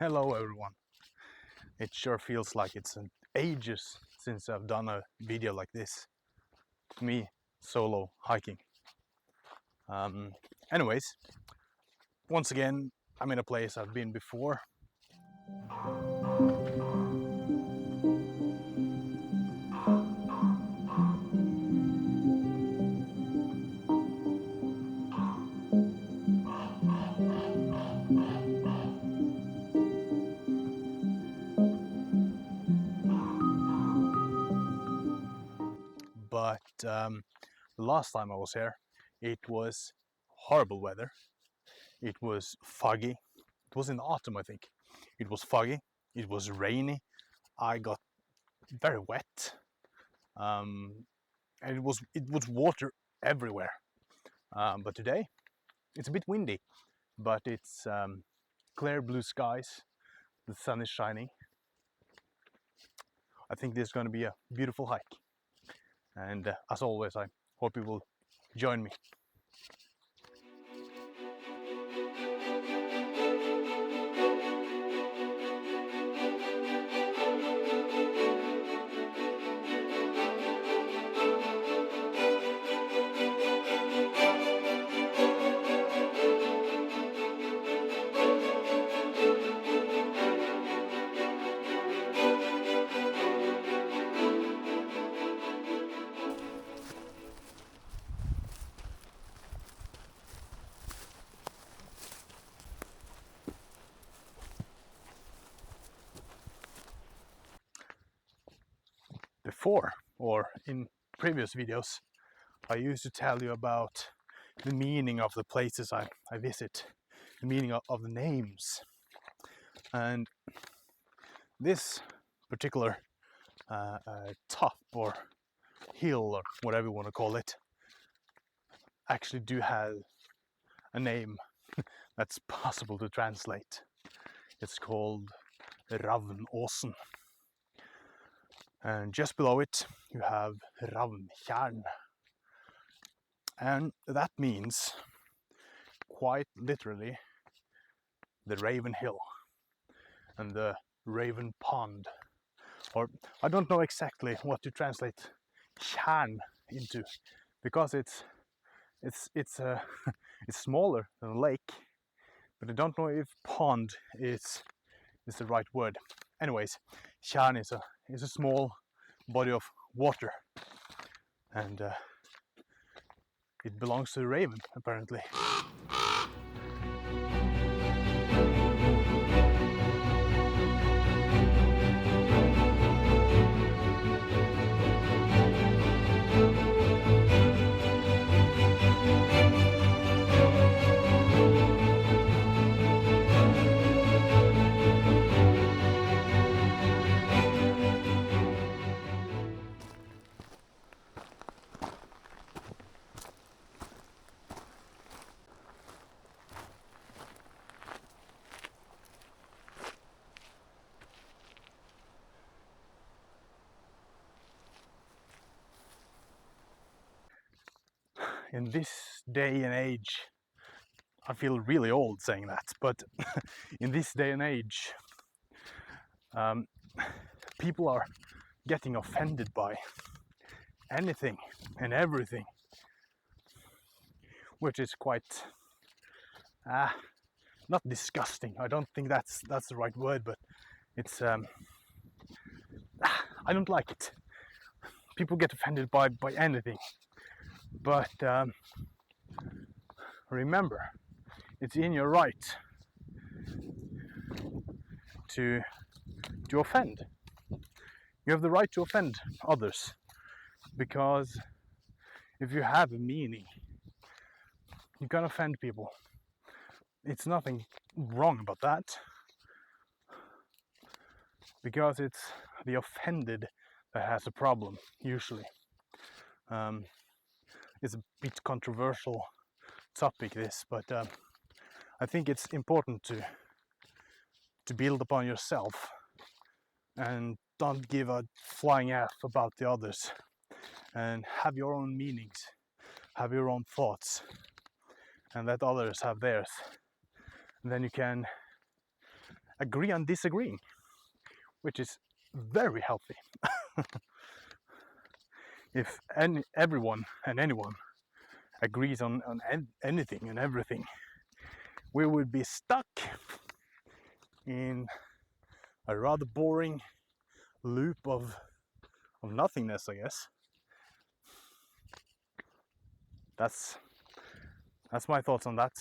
Hello everyone. It sure feels like it's ages since I've done a video like this. Me solo hiking. Anyways, once again, I'm in a place I've been before. But the last time I was here, it was horrible weather. It was foggy. It was in autumn, I think. It was foggy. It was rainy. I got very wet. And it was water everywhere. But today, it's a bit windy, but it's clear blue skies. The sun is shining. I think this is going to be a beautiful hike. And as always, I hope you will join me. Before, or in previous videos, I used to tell you about the meaning of the places I visit, the meaning of the names. And this particular top or hill or whatever you want to call it actually do have a name that's possible to translate. It's called Ravnåsen. And just below it you have Ravntjern. And that means, quite literally, the Raven Hill and the Raven Pond. Or I don't know exactly what to translate tjärn into, because it's it's smaller than a lake, but I don't know if pond is the right word. Anyways, tjärn is a small body of water, and it belongs to the raven, apparently. In this day and age, I feel really old saying that, but in this day and age, people are getting offended by anything and everything, which is quite not disgusting. I don't think that's the right word, but it's I don't like it. People get offended by anything, but remember, it's in your right to offend. You have the right to offend others, because if you have a meaning, you can offend people. It's nothing wrong about that, because it's the offended that has a problem, usually. It's a bit controversial topic, this, but I think it's important to build upon yourself and don't give a flying F about the others, and have your own meanings, have your own thoughts, and let others have theirs. And then you can agree on disagreeing, which is very healthy. If everyone and anyone agrees on anything and everything, we would be stuck in a rather boring loop of nothingness, I guess. That's my thoughts on that.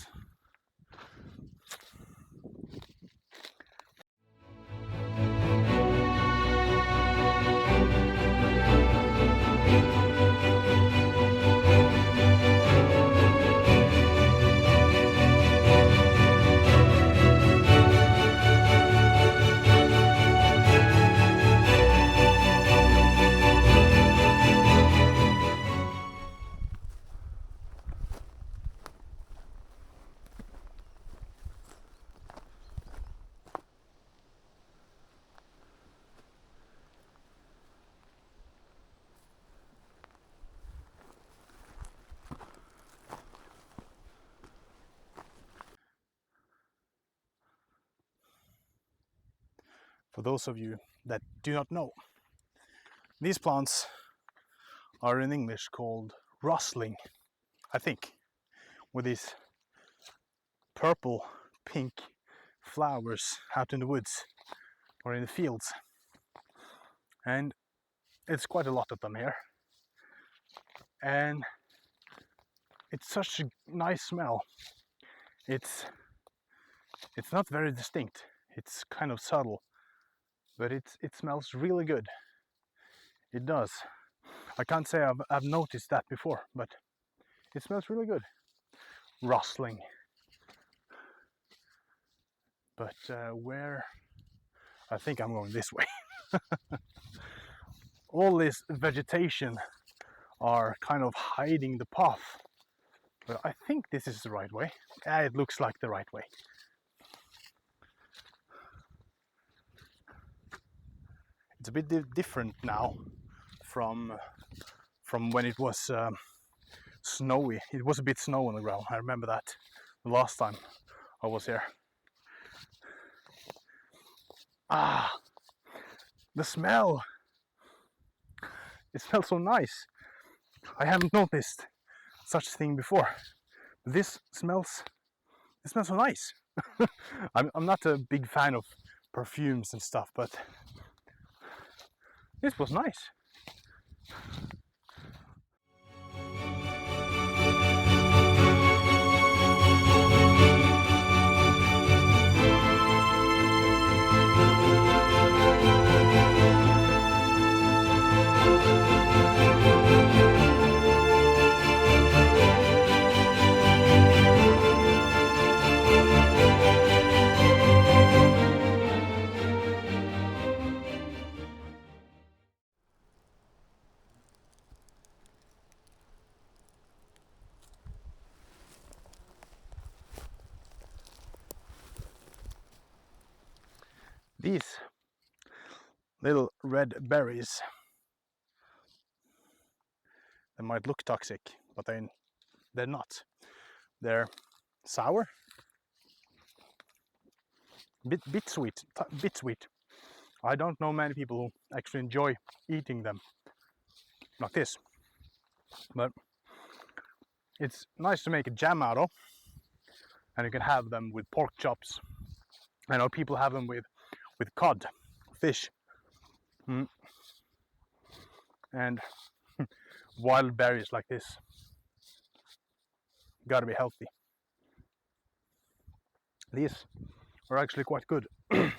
For those of you that do not know, these plants are in English called rustling, I think, with these purple, pink flowers out in the woods or in the fields. And it's quite a lot of them here. And it's such a nice smell. It's not very distinct. It's kind of subtle, but it smells really good. It does. I can't say I've noticed that before, but it smells really good. Rustling. But where? I think I'm going this way. All this vegetation are kind of hiding the path, but I think this is the right way. It looks like the right way. It's a bit different now from when it was snowy. It was a bit snow on the ground. I remember that the last time I was here. Ah, the smell. It smells so nice. I haven't noticed such a thing before. This smells so nice. I'm not a big fan of perfumes and stuff, but this was nice. These little red berries, they might look toxic, but they're not. They're sour, bit sweet, bit sweet. I don't know many people who actually enjoy eating them like this, but it's nice to make a jam out of, and you can have them with pork chops. I know people have them with cod, fish, and wild berries like this. Gotta be healthy. These are actually quite good. There's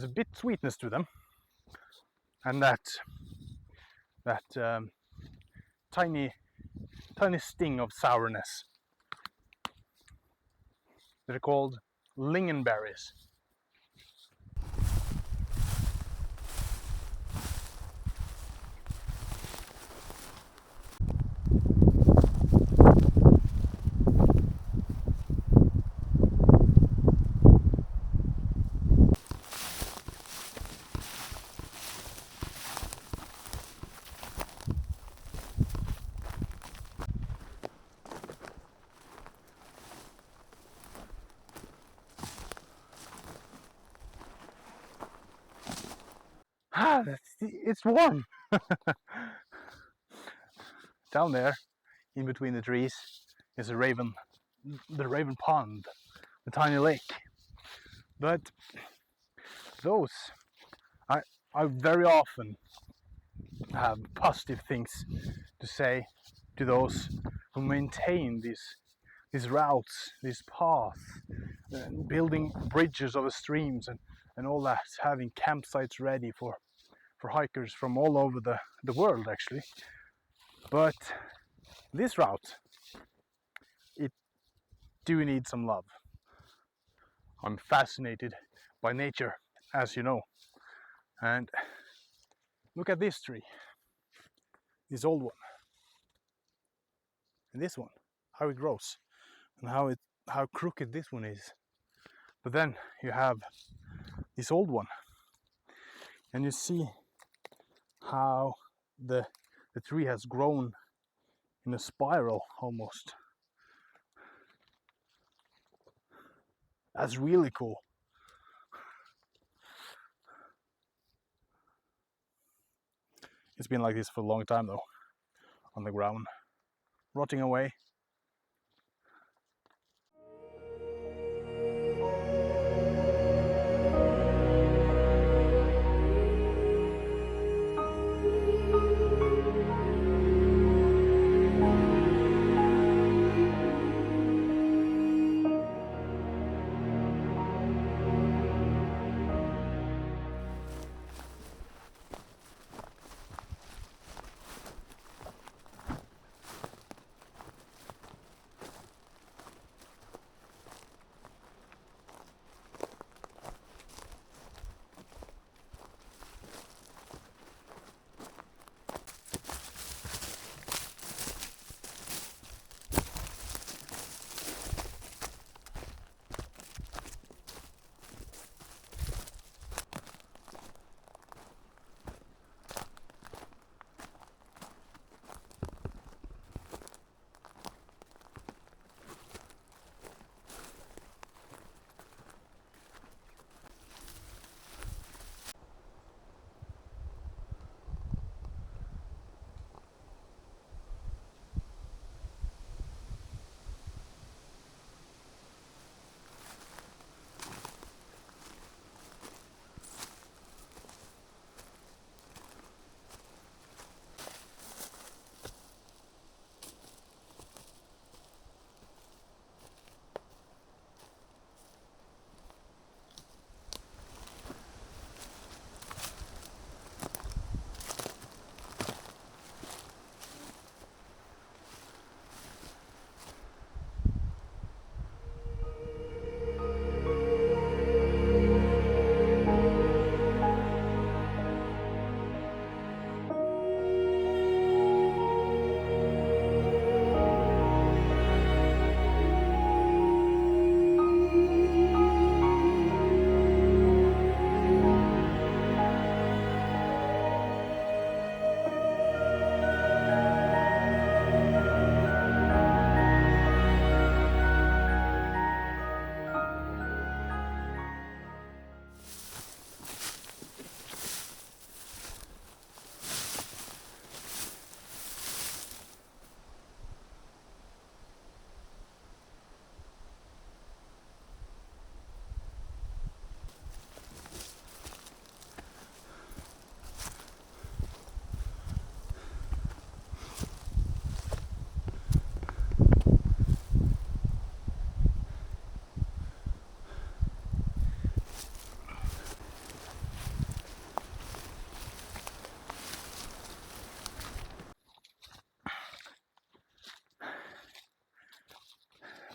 a bit sweetness to them, and that tiny sting of sourness. They're called lingonberries. It's warm. Down there, in between the trees, is the Raven Pond, the tiny lake. But those, I very often have positive things to say to those who maintain these routes, these paths, building bridges over streams and all that, having campsites ready for hikers from all over the world actually. But this route, it do need some love. I'm fascinated by nature, as you know, and look at this tree, this old one, and this one, how it grows, and how crooked this one is. But then you have this old one, and you see how the tree has grown in a spiral almost. That's really cool. It's been like this for a long time though, on the ground, rotting away.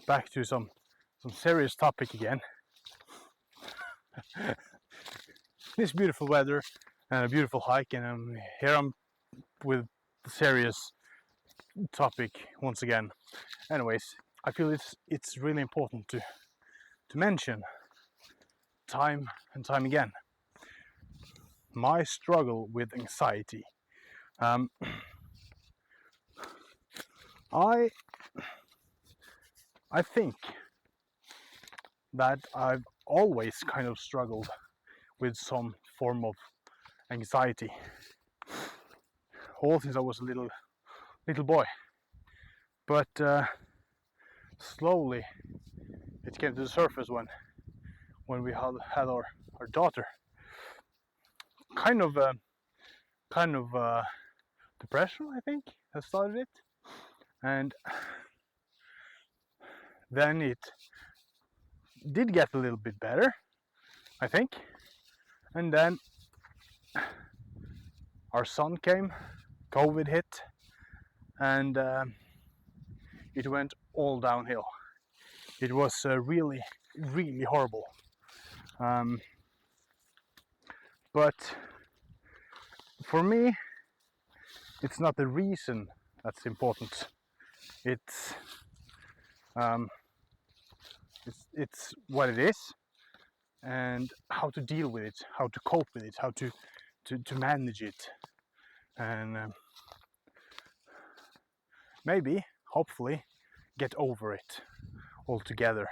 Back to some serious topic again. This beautiful weather and a beautiful hike, and here I'm with the serious topic once again. Anyways, I feel it's really important to mention time and time again my struggle with anxiety. I think that I've always kind of struggled with some form of anxiety, all since I was a little boy. But slowly it came to the surface when we had our daughter. Kind of depression, I think, has started it, and then it did get a little bit better, I think, and then our son came, COVID hit, and it went all downhill. It was really horrible. But for me, it's not the reason that's important. It's what it is, and how to deal with it, how to cope with it, how to manage it, and maybe, hopefully, get over it altogether.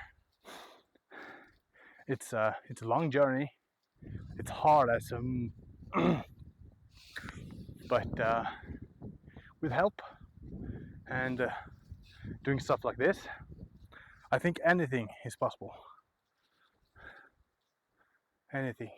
It's a long journey. It's hard as but with help and doing stuff like this, I think anything is possible. Anything.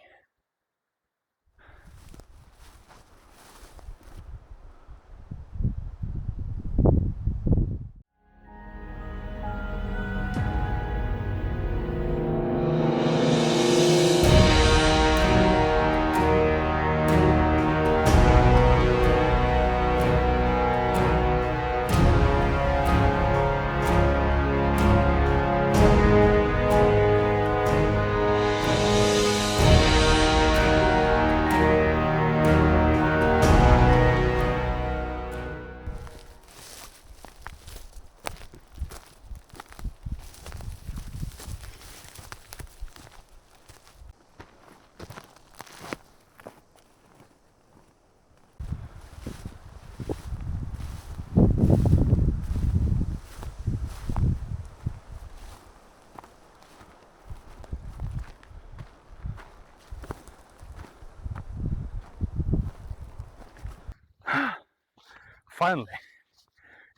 Finally,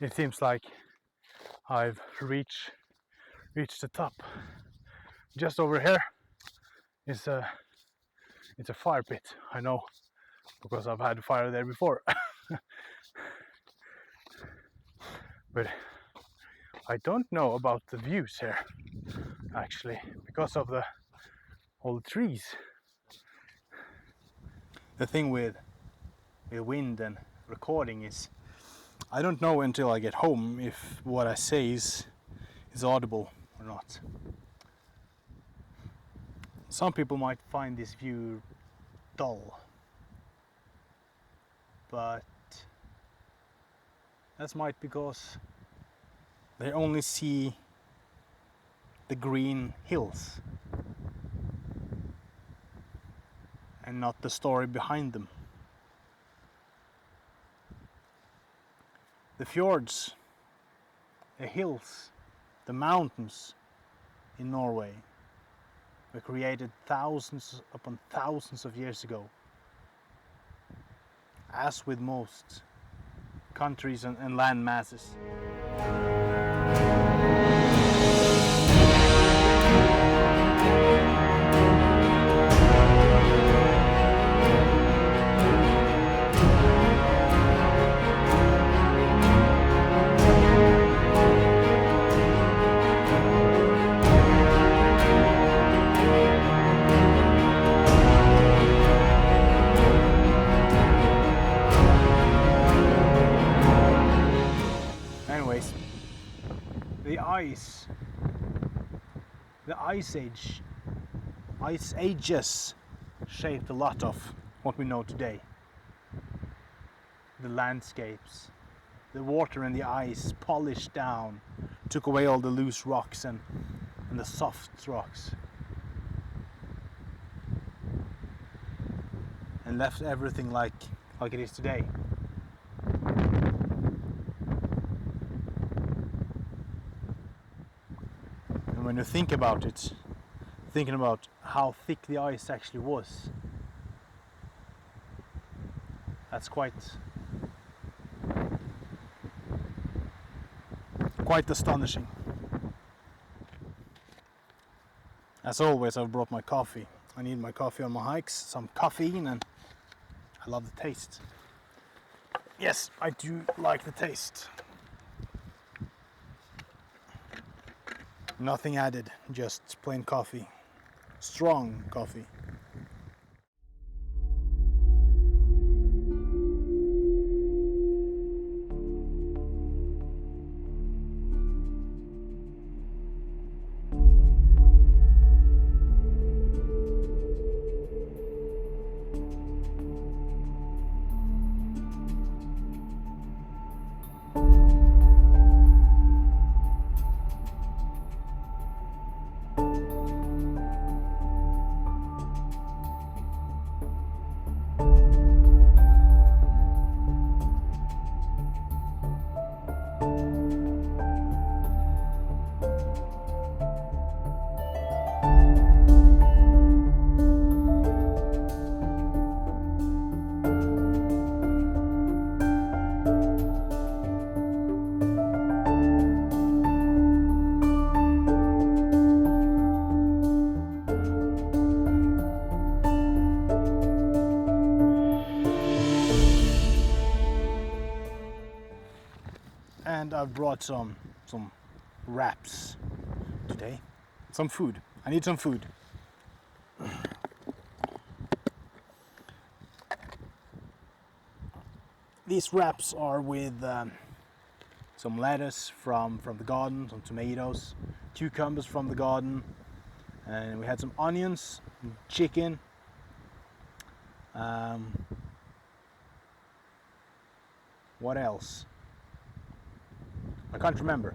it seems like I've reached the top. Just over here is it's a fire pit. I know, because I've had fire there before. But I don't know about the views here, actually, because of all the trees. The thing with wind and recording is, I don't know until I get home if what I say is audible or not. Some people might find this view dull, but that's might because they only see the green hills and not the story behind them. The fjords, the hills, the mountains in Norway were created thousands upon thousands of years ago. As with most countries and land masses. The ice ages shaped a lot of what we know today. The landscapes, the water and the ice polished down, took away all the loose rocks and the soft rocks, and left everything like it is today. When you think about it, thinking about how thick the ice actually was, That's quite astonishing. As always, I've brought my coffee. I need my coffee on my hikes, some caffeine, and I love the taste. Yes, I do like the taste. Nothing added, just plain coffee. Strong coffee. And I've brought some wraps today. Some food. I need some food. These wraps are with some lettuce from the garden, some tomatoes, cucumbers from the garden, and we had some onions, chicken, what else? I can't remember.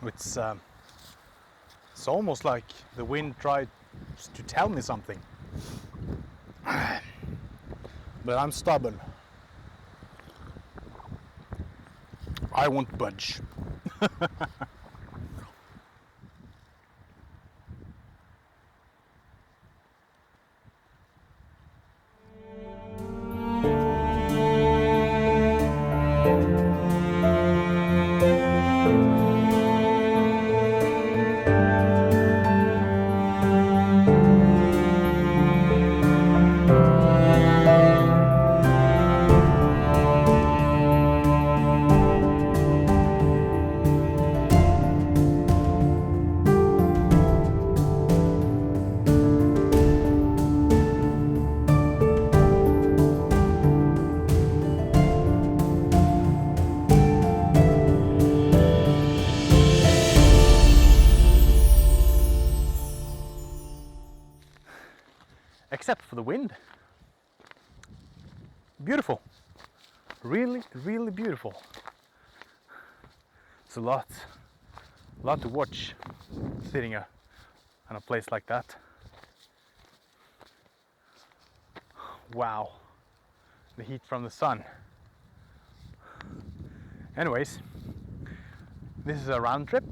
It's almost like the wind tried to tell me something. But I'm stubborn. I won't budge. Except for the wind. Beautiful. Really, really beautiful. It's a lot to watch sitting on a place like that. Wow, the heat from the sun. Anyways, this is a round trip,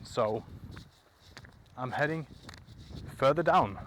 so I'm heading further down.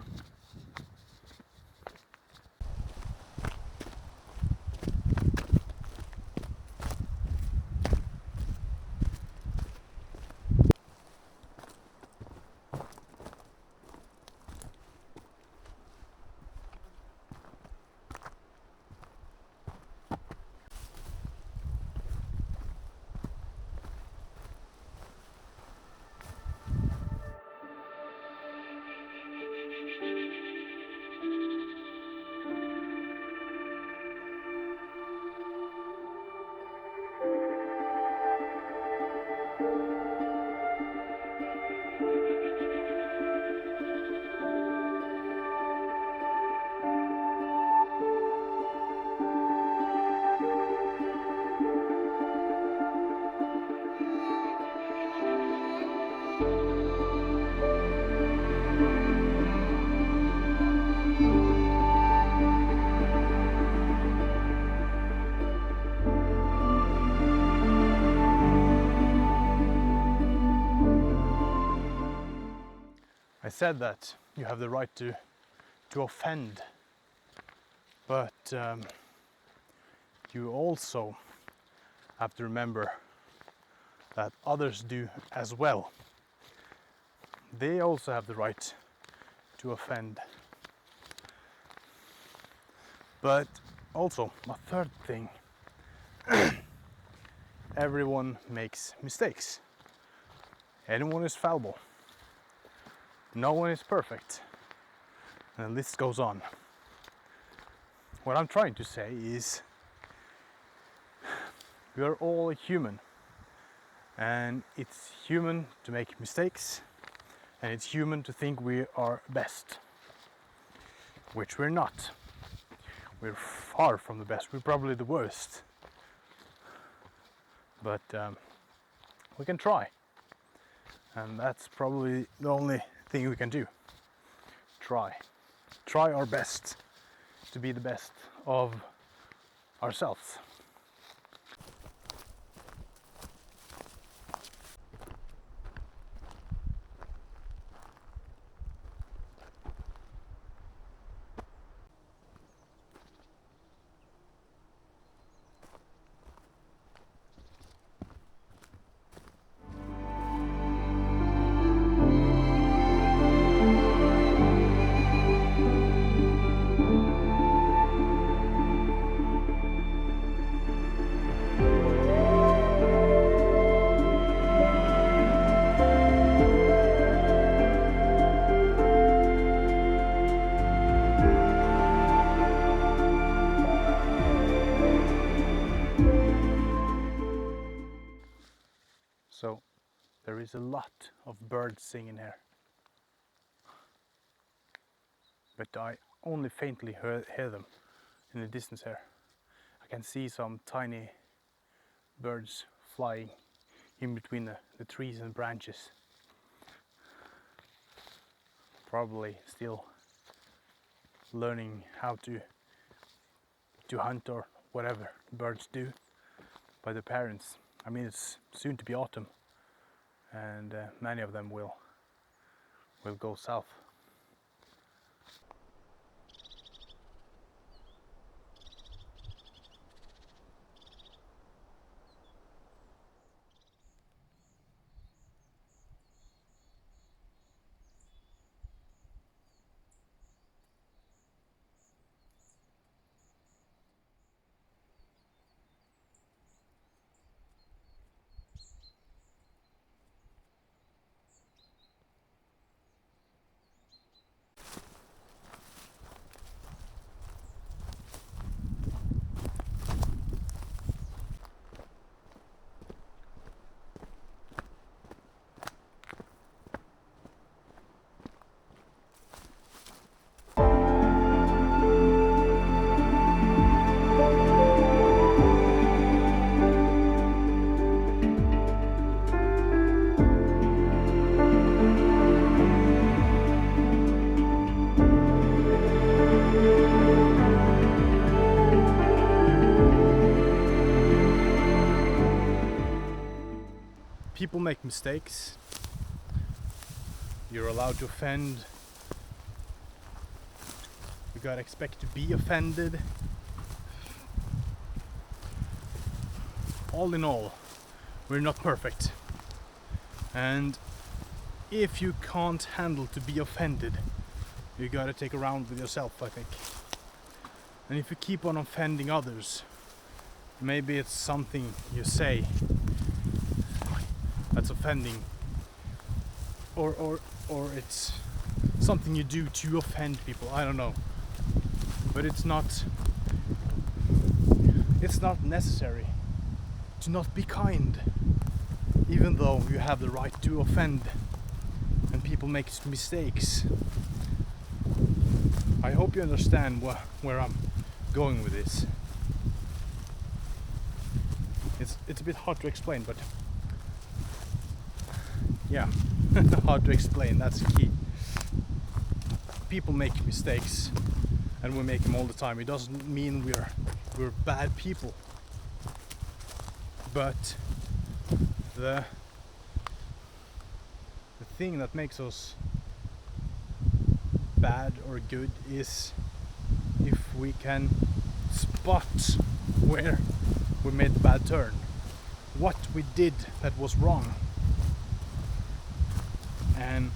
I said that you have the right to offend, but you also have to remember that others do as well. They also have the right to offend. But also, a third thing, everyone makes mistakes. Anyone is fallible. No one is perfect. And the list goes on. What I'm trying to say is we are all human. And it's human to make mistakes. And it's human to think we are best. Which we're not. We're far from the best. We're probably the worst. But we can try. And that's probably the only thing we can do. Try. Try our best to be the best of ourselves. So there is a lot of birds singing here, but I only faintly hear them in the distance here. I can see some tiny birds flying in between the trees and branches. Probably still learning how to hunt or whatever birds do by their parents. I mean, it's soon to be autumn, and many of them will go south. People make mistakes. You're allowed to offend. You gotta expect to be offended. All in all, we're not perfect. And if you can't handle to be offended, you gotta take a round with yourself, I think. And if you keep on offending others, maybe it's something you say that's offending, or it's something you do to offend people. I don't know, but it's not necessary to not be kind, even though you have the right to offend and people make mistakes. I hope you understand where I'm going with this. It's a bit hard to explain, but yeah, hard to explain, that's the key. People make mistakes, and we make them all the time. It doesn't mean we're bad people, but the thing that makes us bad or good is if we can spot where we made the bad turn, what we did that was wrong, and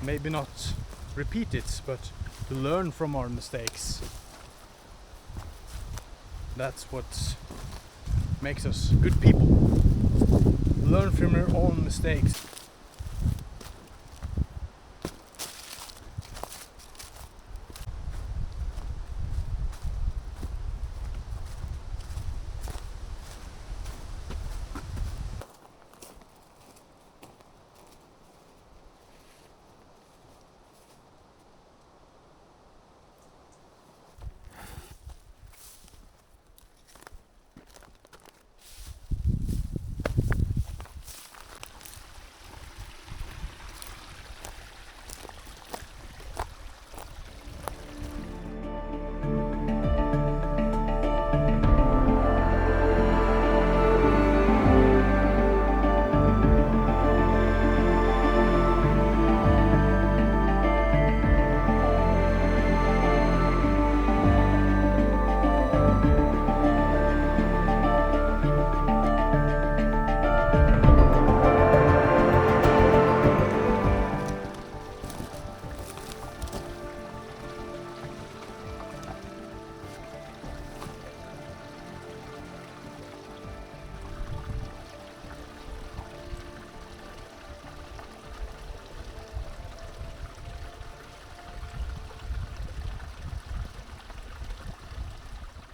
maybe not repeat it, but to learn from our mistakes. That's what makes us good people. Learn from your own mistakes.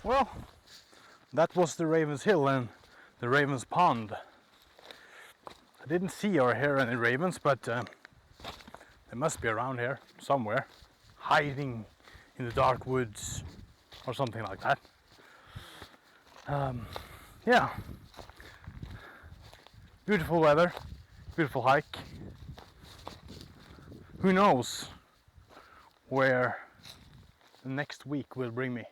Well, that was the Raven's Hill and the Raven's Pond. I didn't see or hear any ravens, but they must be around here somewhere, hiding in the dark woods or something like that. Yeah, beautiful weather, beautiful hike. Who knows where the next week will bring me.